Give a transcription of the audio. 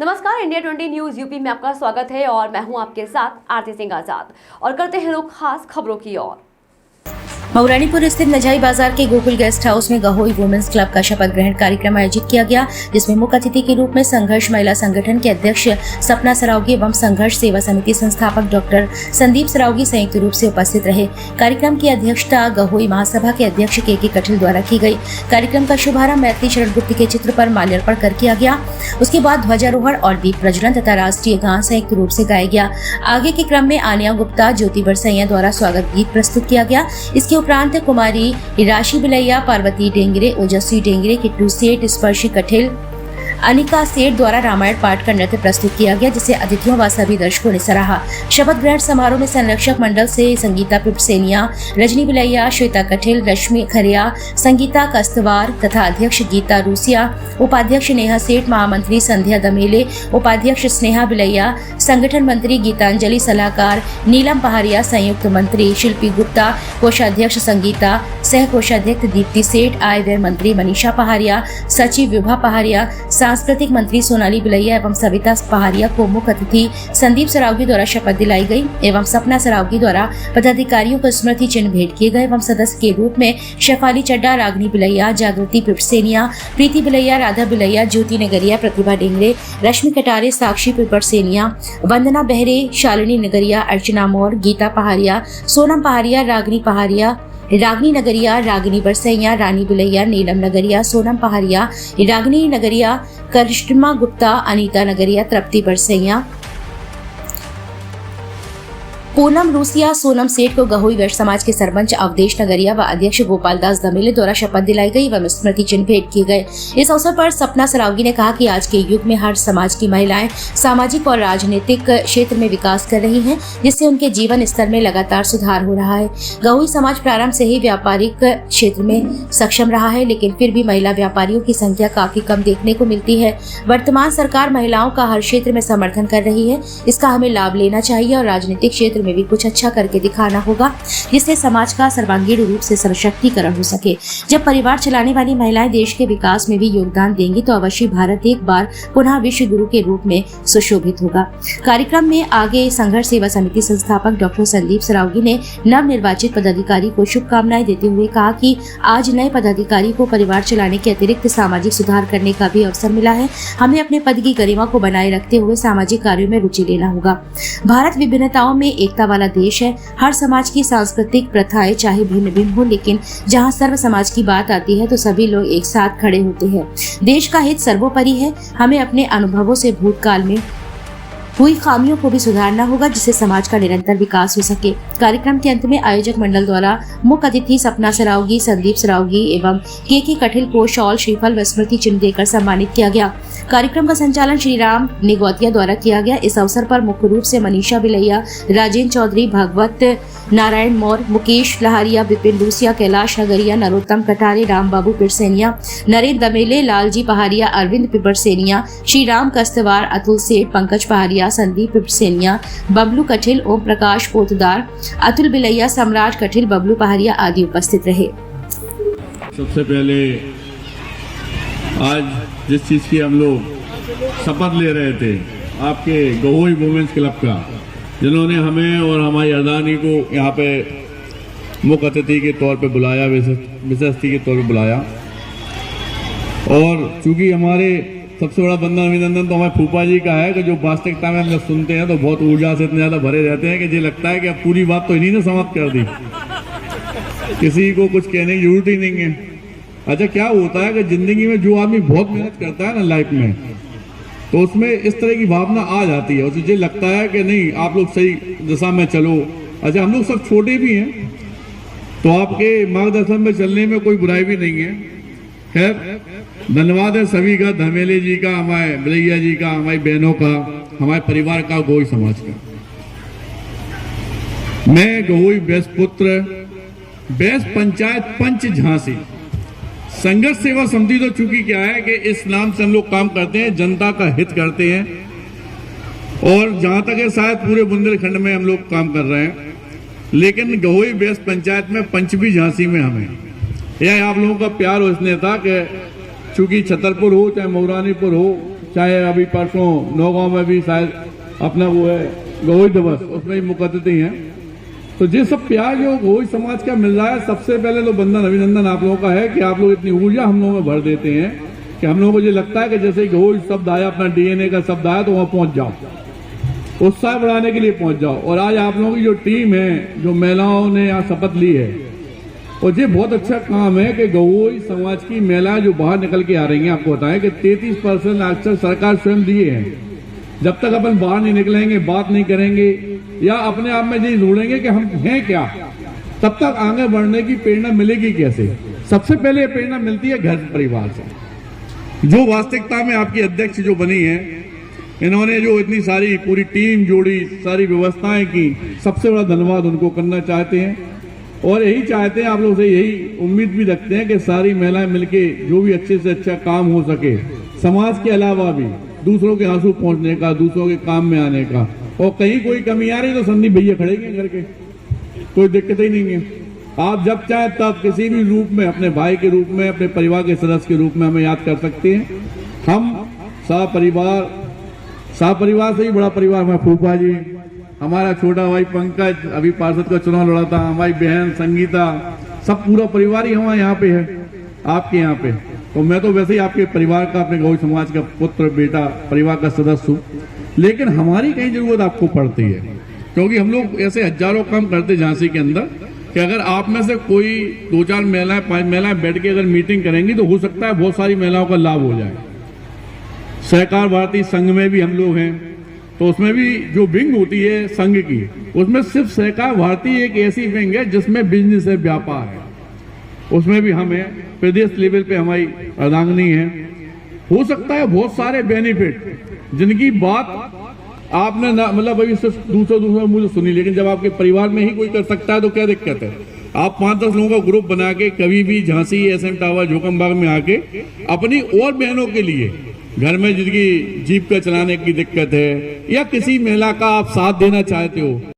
नमस्कार, India 20 news UP में आपका स्वागत है और मैं हूं आपके साथ आरती सिंह आजाद। और करते हैं रुख खास खबरों की ओर। मऊरानीपुर स्थित नजाई बाजार के गोकुल गेस्ट हाउस में गहोई वुमेन्स क्लब का शपथ ग्रहण कार्यक्रम आयोजित किया गया, जिसमें मुख्य अतिथि के रूप में संघर्ष महिला संगठन के अध्यक्ष सपना सरावगी एवं संघर्ष सेवा समिति संस्थापक डॉक्टर संदीप सरावगी संयुक्त रूप से उपस्थित रहे। कार्यक्रम की अध्यक्षता गहोई महासभा के अध्यक्ष के कठिल द्वारा की गई। कार्यक्रम का शुभारंभ मैथिली शरण गुप्त के चित्र पर माल्यार्पण कर किया गया। उसके बाद ध्वजारोहण और दीप प्रज्वलन तथा राष्ट्रीय गान संयुक्त रूप से गाया गया। आगे के क्रम में आनिया गुप्ता, ज्योति बरसैया द्वारा स्वागत गीत प्रस्तुत किया गया। इसके उपरांत कुमारी राशि बिलैया, पार्वती डेंगरे, ओजस्वी डेंगरे, किट्टू सेठ, स्पर्शी कठिल, अनिका सेठ द्वारा रामायण पाठ का नृत्य प्रस्तुत किया गया, जिसे अतिथियों व सभी दर्शकों ने सराहा। शपथ ग्रहण समारोह में संरक्षक मंडल से संगीता पिपसेनिया, रजनी बिलैया, श्वेता कठिल, रश्मि खरिया, संगीता कस्तवार तथा अध्यक्ष गीता रूसिया, उपाध्यक्ष नेहा सेठ, महामंत्री संध्या दमेले, उपाध्यक्ष स्नेहा बिलैया, संगठन मंत्री गीतांजलि, सलाहकार नीलम पहाड़िया, संयुक्त मंत्री शिल्पी गुप्ता, कोषाध्यक्ष संगीता, सह कोषाध्यक्ष दीप्ति सेठ, आय व्यय मंत्री मनीषा पहाड़िया, सचिव विभा पहाड़िया, सांस्कृतिक मंत्री सोनाली बिलैया एवं सविता पहाड़िया को मुख्य अतिथि संदीप सरावगी द्वारा शपथ दिलाई गई एवं सपना सरावगी द्वारा पदाधिकारियों को स्मृति चिन्ह भेंट किए गए एवं सदस्य के रूप में शेफाली चड्डा, रागनी बिलैया, जागृति पिपसेनिया, प्रीति बिलैया, राधा बिलैया, ज्योति नगरिया, प्रतिभा डेंगरे, रश्मि कटारे, साक्षी पिपसेनिया, वंदना बहरे, शालिनी नगरिया, अर्चना मोर, गीता पहाड़िया, सोनम पहाड़िया, रागनी नगरिया, रागिनी बरसैया, रानी बिलैया, नीलम नगरिया, सोनम पहाड़िया, रागिनी नगरिया, करिश्मा गुप्ता, अनीता नगरिया, तृप्ति बरसैया, पूनम रूसिया, सोनम सेठ को गहोई वैश्य समाज के सरपंच अवधेश नगरिया व अध्यक्ष गोपाल दास दमेले द्वारा शपथ दिलाई गई व स्मृति चिन्ह भेंट किए गए। इस अवसर पर सपना सरावगी ने कहा कि आज के युग में हर समाज की महिलाएं सामाजिक और राजनीतिक क्षेत्र में विकास कर रही हैं, जिससे उनके जीवन स्तर में लगातार सुधार हो रहा है। गहोई समाज प्रारंभ से ही व्यापारिक क्षेत्र में सक्षम रहा है, लेकिन फिर भी महिला व्यापारियों की संख्या काफी कम देखने को मिलती है। वर्तमान सरकार महिलाओं का हर क्षेत्र में समर्थन कर रही है, इसका हमें लाभ लेना चाहिए और राजनीतिक क्षेत्र में भी कुछ अच्छा करके दिखाना होगा, जिससे समाज का सर्वांगीण रूप से सशक्तिकरण हो सके। जब परिवार चलाने वाली महिलाएं देश के विकास में भी योगदान देंगी तो अवश्य भारत एक बार पुनः विश्व गुरु के रूप में सुशोभित होगा। कार्यक्रम में आगे संघर्ष सेवा समिति संस्थापक डॉक्टर संदीप सरावगी ने नव निर्वाचित पदाधिकारी को शुभकामनाएं देते हुए कहा कि आज नए पदाधिकारी को परिवार चलाने के अतिरिक्त सामाजिक सुधार करने का भी अवसर मिला है। हमें अपने पद की गरिमा को बनाए रखते हुए सामाजिक कार्यों में रुचि लेना होगा। भारत विभिन्नताओं में एकता वाला देश है। हर समाज की सांस्कृतिक प्रथाएं चाहे भिन्न भिन्न हो, लेकिन जहां सर्व समाज की बात आती है तो सभी लोग एक साथ खड़े होते हैं। देश का हित सर्वोपरि है। हमें अपने अनुभवों से भूतकाल में हुई खामियों को भी सुधारना होगा, जिससे समाज का निरंतर विकास हो सके। कार्यक्रम के अंत में आयोजक मंडल द्वारा मुख्य अतिथि सपना सरावगी, संदीप सरावगी एवं के कठिल को शॉल, श्रीफल व स्मृति चिन्ह देकर सम्मानित किया गया। कार्यक्रम का संचालन श्री राम निगौतिया द्वारा किया गया। इस अवसर पर मुख्य रूप से मनीषा बिलैया, राजेंद्र चौधरी, भागवत नारायण मौर्य, मुकेश लहारिया, विपिन रूसिया, कैलाश नगरिया, नरोत्तम कटारे, राम बाबू पिरसेनिया, नरेंद्र दमेले, लालजी पहाड़िया, अरविंद पिपरसेनिया, श्री राम कस्तवार, अतुल सेठ, पंकज पहाड़िया, संदीप पिपसेनिया, बबलू कठिल, ओम प्रकाश पोतदार, अतुल बिलैया, सम्राट कठिल, बबलू पहाड़िया आदि उपस्थित रहे। सबसे पहले आज जिस चीज की हम लोग शपथ ले रहे थे, आपके गहोई वुमेन्स क्लब का, जिन्होंने हमें और हमारी अर्दानी को यहाँ पे मुख्य अतिथि के तौर पे बुलाया, विशेष अतिथि के तौर पे बुलाया। और चूंकि हमारे सबसे बड़ा बंधन अभिनंदन तो हमारे फूफा जी का है कि जो वास्तविकता में हम जब सुनते हैं तो बहुत ऊर्जा से इतने ज़्यादा भरे रहते हैं कि ये लगता है कि अब पूरी बात तो इन्हीं ने समाप्त कर दी, किसी को कुछ कहने की जरूरत ही नहीं है। अच्छा, क्या होता है कि जिंदगी में जो आदमी बहुत मेहनत करता है ना लाइफ में, तो उसमें इस तरह की भावना आ जाती है। उसे लगता है कि नहीं, आप लोग सही दिशा में चलो। अच्छा, हम लोग सब छोटे भी हैं तो आपके मार्गदर्शन में चलने में कोई बुराई भी नहीं है। खैर, धन्यवाद है सभी का, धमेले जी का, हमारे बिलैया जी का, हमारी बहनों का, हमारे परिवार का, गहोई समाज का। मैं गहोई वैश्य पुत्र, वैश्य पंचायत पंच झांसी संघर्ष सेवा समिति, तो चूंकि क्या है कि इस नाम से हम लोग काम करते हैं, जनता का हित करते हैं। और जहां तक है शायद पूरे बुंदेलखंड में हम लोग काम कर रहे हैं, लेकिन गहोई वैश्य पंचायत में पंचमी झांसी में हमें यह आप लोगों का प्यार हो इसने था कि चूंकि छतरपुर हो चाहे मऊरानीपुर हो, चाहे अभी परसों नौगांव में भी शायद अपना वो है गवई दिवस, उसमें भी मुकद्दती हैं। तो ये सब प्यार जो गवई समाज का मिल रहा है, सबसे पहले तो बंधन अभिनंदन आप लोगों का है कि आप लोग इतनी ऊर्जा हम लोगों में भर देते हैं कि हम लोगों को ये लगता है कि जैसे गवई शब्द आया, अपना डीएनए का शब्द आया तो वहां पहुंच जाओ, उत्साह बढ़ाने के लिए पहुंच जाओ। और आज आप लोगों की जो टीम है, जो महिलाओं ने यहाँ शपथ ली है, और ये बहुत अच्छा काम है कि गवई समाज की महिलाएं जो बाहर निकल के आ रही हैं, आपको बताएं कि 33% अक्सर सरकार स्वयं दिए हैं। जब तक अपन बाहर नहीं निकलेंगे, बात नहीं करेंगे या अपने आप में ये ढूंढेंगे कि हम हैं क्या, तब तक आगे बढ़ने की प्रेरणा मिलेगी कैसे? सबसे पहले प्रेरणा मिलती है घर परिवार से। जो वास्तविकता में आपकी अध्यक्ष जो बनी है, इन्होंने जो इतनी सारी पूरी टीम जोड़ी, सारी व्यवस्थाएं की, सबसे बड़ा धन्यवाद उनको करना चाहते हैं। और यही चाहते हैं, आप लोग से यही उम्मीद भी रखते हैं कि सारी महिलाएं मिलके जो भी अच्छे से अच्छा काम हो सके, समाज के अलावा भी दूसरों के आंसू पहुंचने का, दूसरों के काम में आने का। और कहीं कोई कमी आ रही तो संदीप भैया खड़े हैं घर के, कोई दिक्कत ही नहीं है। आप जब चाहे तब किसी भी रूप में, अपने भाई के रूप में, अपने परिवार के सदस्य के रूप में हमें याद कर सकते हैं। हम परिवार से ही बड़ा परिवार में फूफा जी, हमारा छोटा भाई पंकज अभी पार्षद का चुनाव लड़ा था, हमारी बहन संगीता, सब पूरा परिवार ही हमारे यहाँ पे है, आपके यहाँ पे। तो मैं तो वैसे ही आपके परिवार का, अपने गौड़ समाज का पुत्र बेटा, परिवार का सदस्य हूँ। लेकिन हमारी कहीं जरूरत आपको पड़ती है, क्योंकि हम लोग ऐसे हजारों काम करते झांसी के अंदर कि अगर आप में से कोई 2-4 महिलाएं, 5 महिलाएं बैठ के अगर मीटिंग करेंगी तो हो सकता है बहुत सारी महिलाओं का लाभ हो जाए। सहकार भारती संघ में भी हम लोग हैं, तो उसमें भी जो विंग होती है संघ की, उसमें सिर्फ सहकार भारती एक ऐसी विंग है जिसमें बिजनेस है, व्यापार है, उसमें भी हम हैं। प्रदेश लेवल पे हमारी अर्धांगिनी है। हो सकता है बहुत सारे बेनिफिट जिनकी बात आपने ना, मतलब अभी सिर्फ दूसरों मुझे सुनी, लेकिन जब आपके परिवार में ही कोई कर सकता है तो क्या दिक्कत है? आप 5-10 लोगों का ग्रुप बना के कभी भी झांसी, एसएम टावर, झोकमबाग में आके अपनी और बहनों के लिए, घर में जिनकी जीप का चलाने की दिक्कत है या किसी महिला का आप साथ देना चाहते हो,